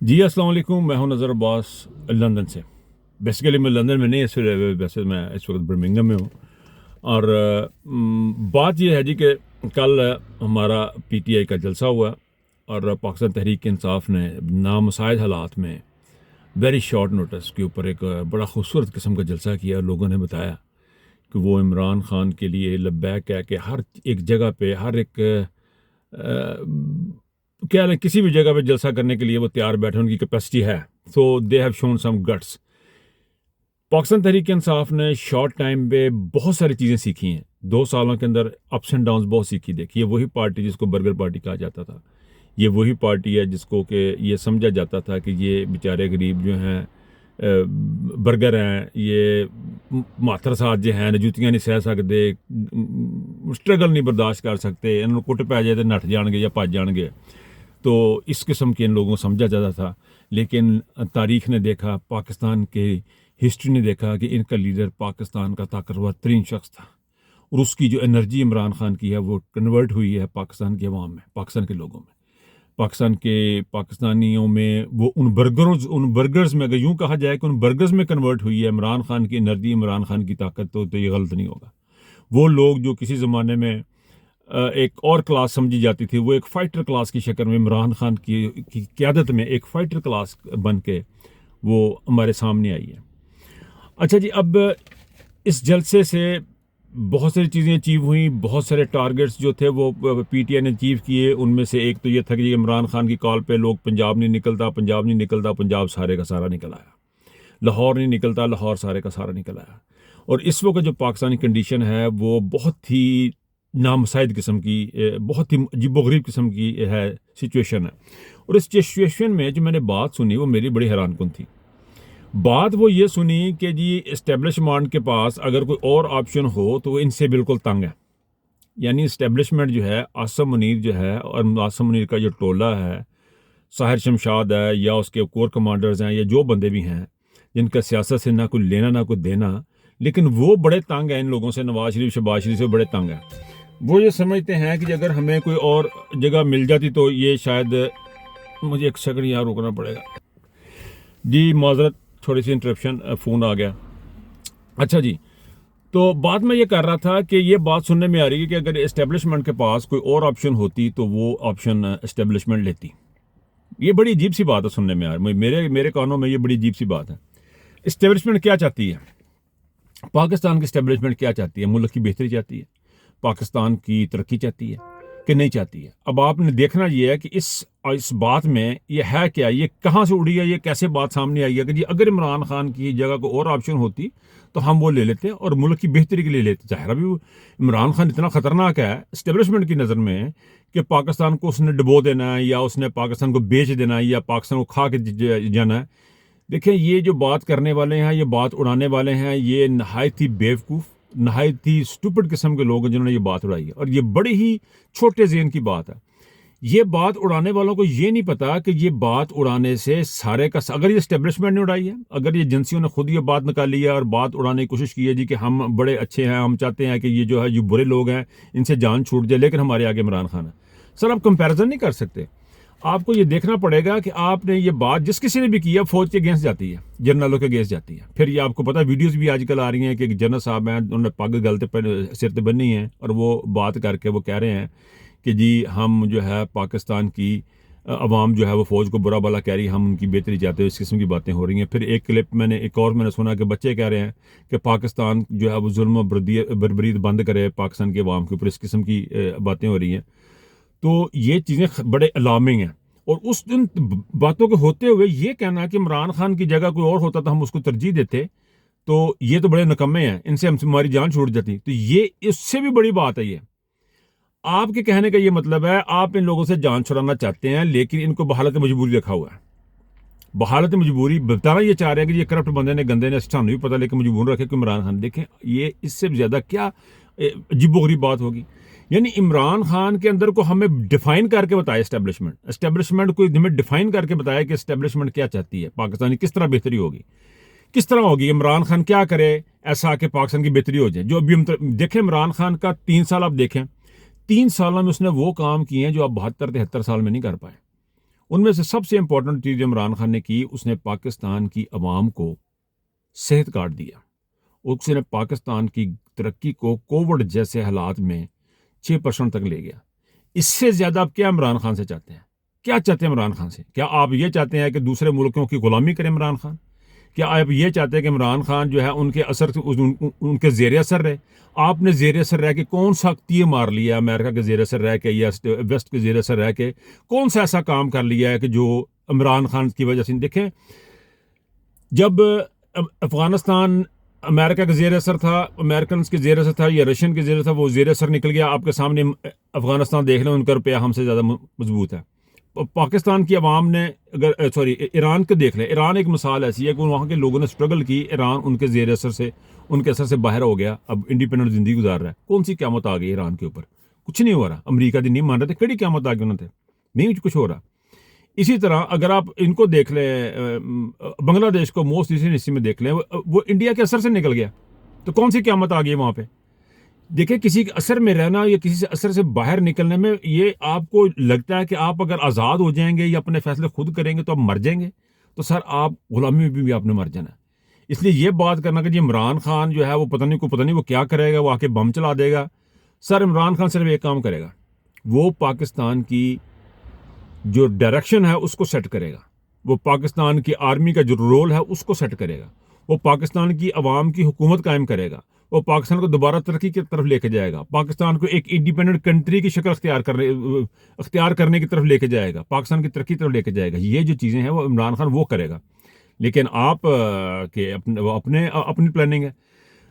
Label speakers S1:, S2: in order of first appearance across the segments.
S1: जी अस्सलाम वालेकुम। मैं हूं नज़र अब्बास लंदन से। बेसिकली मैं लंदन में नहीं, वैसे मैं इस वक्त बर्मिंघम में हूं। और बात यह है जी कि कल हमारा पीटीआई का जलसा हुआ और पाकिस्तान तहरीक इंसाफ ने नामुसाइद हालात में वेरी शॉर्ट नोटिस के ऊपर एक बड़ा खूबसूरत किस्म का जलसा किया। लोगों ने बताया कि वो इमरान खान के लिए लब्बैक है कि हर एक जगह पे हर एक क्या है, किसी भी जगह पे जलसा करने के लिए वो तैयार बैठे, उनकी कैपेसिटी है। So they have shown some guts. Pakistan Tehreek Insaf ने शॉर्ट टाइम पे बहुत सारी चीज़ें सीखी हैं। 2 सालों के अंदर अप्स एंड डाउन्स बहुत सीखी। देखिए, वही पार्टी जिसको बर्गर पार्टी कहा जाता था, ये वही पार्टी है जिसको कि ये समझा जाता था कि ये बेचारे गरीब जो हैं बर्गर हैं, ये माथर साथ जो हैं जुतियां नहीं सह सकते, स्ट्रगल नहीं बर्दाश्त कर सकते, इन्होंने कुट पै जाए तो नठ जाएंगे या भज जाएंगे। तो इस किस्म के इन लोगों को समझा जाता था। लेकिन तारीख ने देखा, पाकिस्तान के हिस्ट्री ने देखा कि इनका लीडर पाकिस्तान का ताकतवर तरीन शख्स था। और उसकी जो एनर्जी इमरान खान की है वो कन्वर्ट हुई है पाकिस्तान के अवाम में, पाकिस्तान के लोगों में, पाकिस्तान के पाकिस्तानियों में। वो उन बर्गर्स में, अगर यूं कहा जाए कि उन बर्गर्स में कन्वर्ट हुई है इमरान खान की एनर्जी, इमरान खान की ताकत। तो ये गलत नहीं होगा। वो लोग जो किसी ज़माने में एक और क्लास समझी जाती थी, वो एक फाइटर क्लास की शक्ल में इमरान खान की क़यादत में एक फाइटर क्लास बन के वो हमारे सामने आई है। अच्छा जी, अब इस जलसे से बहुत सारी चीज़ें अचीव हुई। बहुत सारे टारगेट्स जो थे वो पीटीआई ने अचीव किए। उनमें से एक तो ये था कि इमरान खान की कॉल पे लोग पंजाब नहीं निकलता, पंजाब नहीं निकलता, पंजाब सारे का सारा निकल आया। लाहौर नहीं निकलता, लाहौर सारे का सारा निकल आया। और इस वक्त जो पाकिस्तानी कंडीशन है वो बहुत ही नामुसाइद किस्म की, बहुत ही अजीबोगरीब किस्म की है, सिचुएशन है। और इस सिचुएशन में जो मैंने बात सुनी वो मेरी बड़ी हैरानकुन थी। बात वो ये सुनी कि जी इस्टेब्लिशमेंट के पास अगर कोई और ऑप्शन हो तो वो इनसे बिल्कुल तंग है। यानी इस्टेब्लिशमेंट जो है, आसम मुनीर जो है और आसम मुनीर का जो टोला है, साहिर शमशाद है या उसके कोर कमांडर्स हैं या जो बंदे भी हैं जिनका सियासत से ना कोई लेना ना कोई देना, लेकिन वो बड़े तंग हैं इन लोगों से। नवाज शरीफ, शहबाज शरीफ से बड़े तंग हैं। वो ये समझते हैं कि अगर हमें कोई और जगह मिल जाती तो ये शायद, मुझे एक सेकंड यहाँ रुकना पड़ेगा जी, माजरत, थोड़ी सी इंटरप्शन, फ़ोन आ गया। अच्छा जी, तो बात मैं ये कर रहा था कि ये बात सुनने में आ रही है कि अगर इस्टेब्लिशमेंट के पास कोई और ऑप्शन होती तो वो ऑप्शन इस्टेब्लिशमेंट लेती। ये बड़ी अजीब सी बात है सुनने में, यार मेरे मेरे कानों में ये बड़ी अजीब सी बात है। इस्टेब्लिशमेंट क्या चाहती है? पाकिस्तान की इस्टेब्लिशमेंट क्या चाहती है? मुल्क की बेहतरी चाहती है? पाकिस्तान की तरक्की चाहती है कि नहीं चाहती है? अब आपने देखना ये है कि इस बात में ये है क्या, ये कहाँ से उड़ी है, ये कैसे बात सामने आई है कि जी अगर इमरान खान की जगह को और ऑप्शन होती तो हम वो ले लेते और मुल्क की बेहतरी के लिए लेते। जाहिर अभी इमरान खान इतना ख़तरनाक है इस्टेब्लिशमेंट की नज़र में कि पाकिस्तान को उसने डुबो देना है या उसने पाकिस्तान को बेच देना है या पाकिस्तान को खा के जाना है। देखिए, ये जो बात करने वाले हैं, ये बात उड़ाने वाले हैं, ये नहायत ही बेवकूफ़, नहायत ही स्टूपिड किस्म के लोग हैं जिन्होंने ये बात उड़ाई है। और ये बड़ी ही छोटे ज़हन की बात है। ये बात उड़ाने वालों को ये नहीं पता कि ये बात उड़ाने से सारे का, अगर ये इस्टेब्लिशमेंट ने उड़ाई है, अगर ये एजेंसियों ने खुद ये बात निकाली है और बात उड़ाने की कोशिश की है जी कि हम बड़े अच्छे हैं, हम चाहते हैं कि ये जो है ये बुरे लोग हैं इनसे जान छूट जाए, लेकिन हमारे आगे इमरान खान है। सर, आप कंपैरिजन नहीं कर सकते। आपको ये देखना पड़ेगा कि आपने ये बात जिस किसी ने भी की है फौज के अगेंस्ट जाती है, जनरलों के अगेंस्ट जाती है। फिर ये आपको पता है, वीडियोस भी आजकल आ रही हैं कि जनरल साहब हैं, उन्होंने पग गलते पर सिर पे बनी है और वो बात करके वो कह रहे हैं कि जी हम जो है पाकिस्तान की अवाम जो है वो फ़ौज को बुरा भला कह रही है, हम उनकी बेहतरी चाहते हैं। इस किस्म की बातें हो रही हैं। फिर एक क्लिप एक और मैंने सुना कि बच्चे कह रहे हैं कि पाकिस्तान जो है वो जुल्म बर्बरीत बंद करे पाकिस्तान के अवाम के ऊपर। इस किस्म की बातें हो रही हैं। तो ये चीज़ें बड़े अलार्मिंग हैं। और उस दिन बातों के होते हुए ये कहना कि इमरान खान की जगह कोई और होता तो हम उसको तरजीह देते, तो ये तो बड़े निकम्मे हैं, इनसे हमसे हमारी जान छूट जाती। तो ये इससे भी बड़ी बात है। ये आपके कहने का ये मतलब है आप इन लोगों से जान छुड़ाना चाहते हैं, लेकिन इनको बहालत मजबूरी रखा हुआ है। बहालत मजबूरी बताना ये चाह रहे हैं कि ये करप्ट बंदे ने, गंदे ने, सानू भी पता, लेकिन मजबूर रखे कि इमरान खान। देखें, ये इससे ज़्यादा क्या अजीबोगरीब बात होगी। यानी इमरान खान के अंदर को हमें डिफाइन करके बताया इस्टेब्लिशमेंट को हमें डिफाइन करके बताया कि इस्टेब्लिशमेंट क्या चाहती है, पाकिस्तानी किस तरह बेहतरी होगी, किस तरह होगी, इमरान खान क्या करे ऐसा कि पाकिस्तान की बेहतरी हो जाए। जो अभी हम देखें इमरान खान का 3 साल, आप देखें 3 सालों में उसने वो काम किए हैं जो आप 72-73 साल में नहीं कर पाए। उनमें से सबसे इंपॉर्टेंट चीज़ इमरान खान ने की, उसने पाकिस्तान की अवाम को सेहत कार्ड दिया। उसने पाकिस्तान की तरक्की को कोविड जैसे हालात में 6% तक ले गया। इससे ज़्यादा आप क्या इमरान खान से चाहते हैं? क्या चाहते हैं इमरान खान से? क्या आप ये चाहते हैं कि दूसरे मुल्कों की गुलामी करे इमरान खान? क्या आप ये चाहते हैं कि इमरान खान जो है उनके असर से उनके ज़ेर असर रहे? आपने ज़ेर असर रह के कौन सा तीर मार लिया अमेरिका के ज़ेर असर रह के या वेस्ट के ज़ेर असर रह के? कौन सा ऐसा काम कर लिया है कि जो इमरान खान की वजह से? देखें, जब अफगानिस्तान अमेरिका का ज़ेर असर था, अमेरिकन के ज़ेर असर था या रशियन के ज़ेर असर था, वो ज़ेर असर निकल गया। आपके सामने अफगानिस्तान देख लें, उनका रुपया हमसे ज़्यादा मजबूत है। पाकिस्तान की आवाम ने अगर ईरान को देख लें, ईरान एक मिसाल ऐसी है कि वहाँ के लोगों ने स्ट्रगल की, ईरान उनके ज़ेर असर से, उनके असर से बाहर हो गया, अब इंडिपेंडेंट ज़िंदगी गुजार रहा है। कौन सी क़यामत आ गई ईरान के ऊपर? कुछ नहीं हो रहा। अमरीका दी नहीं मान रहे थे, कड़ी क़यामत आ गई उन्होंने, नहीं कुछ हो रहा। इसी तरह अगर आप इनको देख लें, बांग्लादेश को मोस्ट रीसेंट हिस्ट्री में देख लें, वो इंडिया के असर से निकल गया। तो कौन सी क़यामत आ गई वहाँ पे? देखिए, किसी के असर में रहना या किसी से असर से बाहर निकलने में, ये आपको लगता है कि आप अगर आज़ाद हो जाएंगे या अपने फैसले खुद करेंगे तो आप मर जाएंगे, तो सर आप गुलामी में भी आपने मर जाना है। इसलिए ये बात करना कि जी इमरान खान जो है वो पता नहीं वो क्या करेगा, वो आके बम चला देगा। सर इमरान खान सिर्फ एक काम करेगा, वो पाकिस्तान की जो डायरेक्शन है उसको सेट करेगा, वो पाकिस्तान की आर्मी का जो रोल है उसको सेट करेगा, वो पाकिस्तान की अवाम की हुकूमत कायम करेगा, वो पाकिस्तान को दोबारा तरक्की की तरफ लेके जाएगा, पाकिस्तान को एक इंडिपेंडेंट कंट्री की शक्ल अख्तियार करने की तरफ लेके जाएगा, पाकिस्तान की तरक्की की तरफ लेके जाएगा। ये जो चीज़ें हैं वो इमरान खान वो करेगा। लेकिन आप के अपनी प्लानिंग है।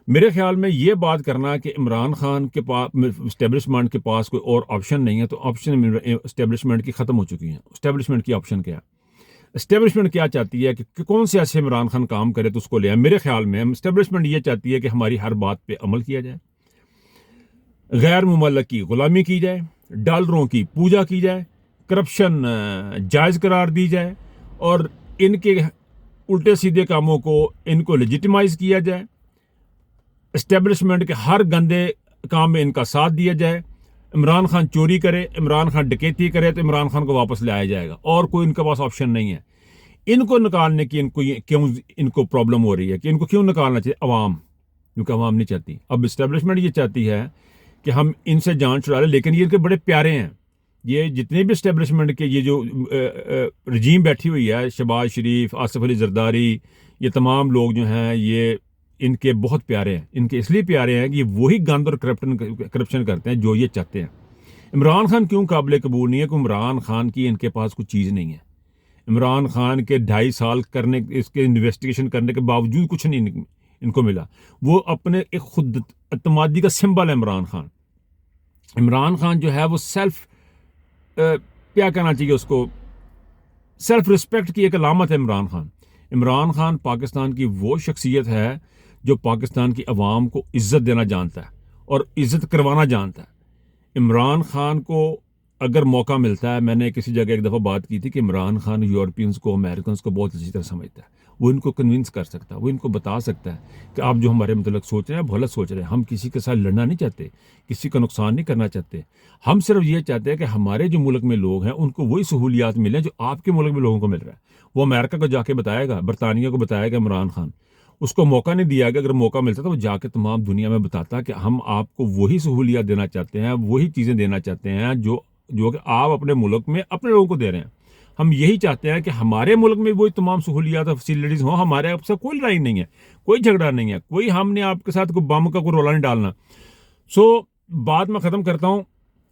S1: मेरे ख्याल में ये बात करना कि इमरान खान के पास, इस्टेब्लिशमेंट के पास कोई और ऑप्शन नहीं है, तो ऑप्शन इस्टेब्लिशमेंट की ख़त्म हो चुकी हैं। इस्टेब्लिशमेंट की ऑप्शन क्या है? इस्टेब्लिशमेंट क्या चाहती है कि कौन से ऐसे इमरान खान काम करे तो उसको ले आए। मेरे ख्याल में इस्टेब्लिशमेंट ये चाहती है कि हमारी हर बात पे अमल किया जाए, गैर मुमल्लक की गुलामी की जाए, डॉलरों की पूजा की जाए, करप्शन जायज़ करार दी जाए और इनके उल्टे सीधे कामों को इनको लेजिटिमाइज किया जाए, इस्टेब्लिशमेंट के हर गंदे काम में इनका साथ दिया जाए। इमरान खान चोरी करे, इमरान खान डकैती करे तो इमरान खान को वापस लाया जाएगा, और कोई इनके पास ऑप्शन नहीं है। इनको निकालने की क्यों इनको प्रॉब्लम हो रही है कि इनको क्यों निकालना चाहिए? अवाम, क्योंकि अवाम नहीं चाहती। अब इस्टेब्लिशमेंट ये चाहती है कि हम इनसे जान छुड़ा लें, लेकिन ये इनके बड़े प्यारे हैं। ये जितने भी इस्टेब्लिशमेंट के ये जो रजीम बैठी हुई है, शहबाज शरीफ, आसिफ अली जरदारी, ये तमाम लोग जो हैं ये इनके बहुत प्यारे हैं। इनके इसलिए प्यारे हैं कि ये वही गंद और करप्शन करते हैं जो ये चाहते हैं। इमरान खान क्यों काबिल कबूल नहीं है? कि इमरान खान की इनके पास कुछ चीज़ नहीं है। इमरान खान के 2.5 साल करने, इसके इन्वेस्टिगेशन करने के बावजूद कुछ नहीं इनको मिला। वो अपने एक खुद एतमादी का सिंबल है इमरान खान। इमरान खान जो है वो क्या कहना चाहिए उसको, सेल्फ रिस्पेक्ट की एक अलामत है इमरान खान। इमरान खान पाकिस्तान की वो शख्सियत है जो पाकिस्तान की अवाम को इज़्ज़त देना जानता है और इज़्ज़त करवाना जानता है। इमरान खान को अगर मौका मिलता है, मैंने किसी जगह एक दफ़ा बात की थी कि इमरान खान यूरोपियंस को, अमेरिकन को बहुत अच्छी तरह समझता है। वो इनको कन्विंस कर सकता है, वो इनको बता सकता है कि आप जो हमारे मतलब सोच रहे हैं गलत सोच रहे हैं। हम किसी के साथ लड़ना नहीं चाहते, किसी का नुकसान नहीं करना चाहते। हम सिर्फ ये चाहते हैं कि हमारे जो मुल्क में लोग हैं उनको वही सहूलियात मिलें जो आपके मुल्क में लोगों को मिल रहा है। वो अमेरिका को जाके बताएगा, बरतानिया को बताएगा इमरान खान। उसको मौका नहीं दिया गया, अगर मौका मिलता तो वो जाके तमाम दुनिया में बताता कि हम आपको वही सहूलियात देना चाहते हैं, वही चीज़ें देना चाहते हैं जो कि आप अपने मुल्क में अपने लोगों को दे रहे हैं। हम यही चाहते हैं कि हमारे मुल्क में वही तमाम सहूलियात और फैसिलिटीज़ हों। हमारे आपसे कोई लड़ाई नहीं है, कोई झगड़ा नहीं है, कोई हमने आपके साथ कोई बम का कोई रोला नहीं डालना। बात मैं ख़त्म करता हूँ।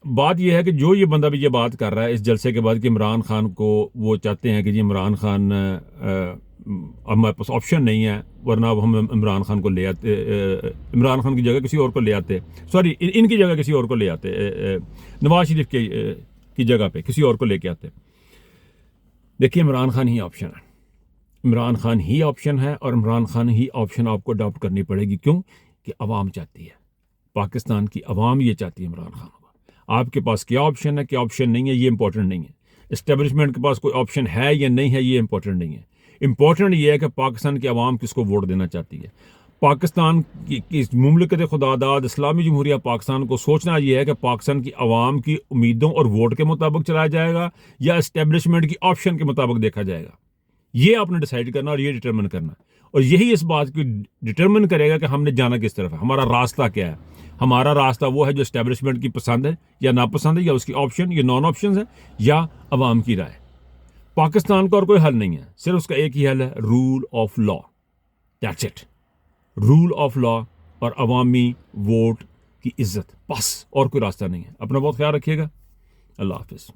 S1: बात यह है कि जो ये बंदा भी ये बात कर रहा है इस जलसे के बाद कि इमरान खान को वो चाहते हैं कि जी इमरान खान, हमारे पास ऑप्शन नहीं है, वरना अब हम इमरान खान को ले आते, इमरान खान की जगह किसी और को ले आते, सॉरी इनकी जगह किसी और को ले आते, नवाज शरीफ की जगह पे किसी और को लेके आते। देखिए, इमरान खान ही ऑप्शन है, इमरान खान ही ऑप्शन है और इमरान खान ही ऑप्शन आपको अडॉप्ट करनी पड़ेगी। क्यों? कि अवाम चाहती है, पाकिस्तान की अवाम ये चाहती है इमरान खान को। आपके पास क्या ऑप्शन है, क्या ऑप्शन नहीं है, ये इंपॉर्टेंट नहीं है। इस्टेब्लिशमेंट के पास कोई ऑप्शन है या नहीं है, ये इंपॉर्टेंट नहीं है। इंपॉर्टेंट ये है कि पाकिस्तान की अवाम किसको वोट देना चाहती है। पाकिस्तान की इस मुमलिकत खुदादाद इस्लामी जमहूरिया पाकिस्तान को सोचना यह है कि पाकिस्तान की आवाम की उम्मीदों और वोट के मुताबिक चलाया जाएगा या इस्टेब्लिशमेंट की ऑप्शन के मुताबिक देखा जाएगा। ये आपने डिसाइड करना और ये डिटरमिन करना, और यही इस बात की डिटरमिन करेगा कि हमने जाना किस तरफ है, हमारा रास्ता क्या है। हमारा रास्ता वो है जो इस्टेब्लिशमेंट की पसंद है या नापसंद है, या उसकी ऑप्शन या नॉन ऑप्शन है, या अवाम की राय। पाकिस्तान का और कोई हल नहीं है, सिर्फ उसका एक ही हल है, rule of law, that's it. Rule of law और अवामी वोट की इज्जत, बस और कोई रास्ता नहीं है। अपना बहुत ख्याल रखिएगा। अल्लाह हाफिज़।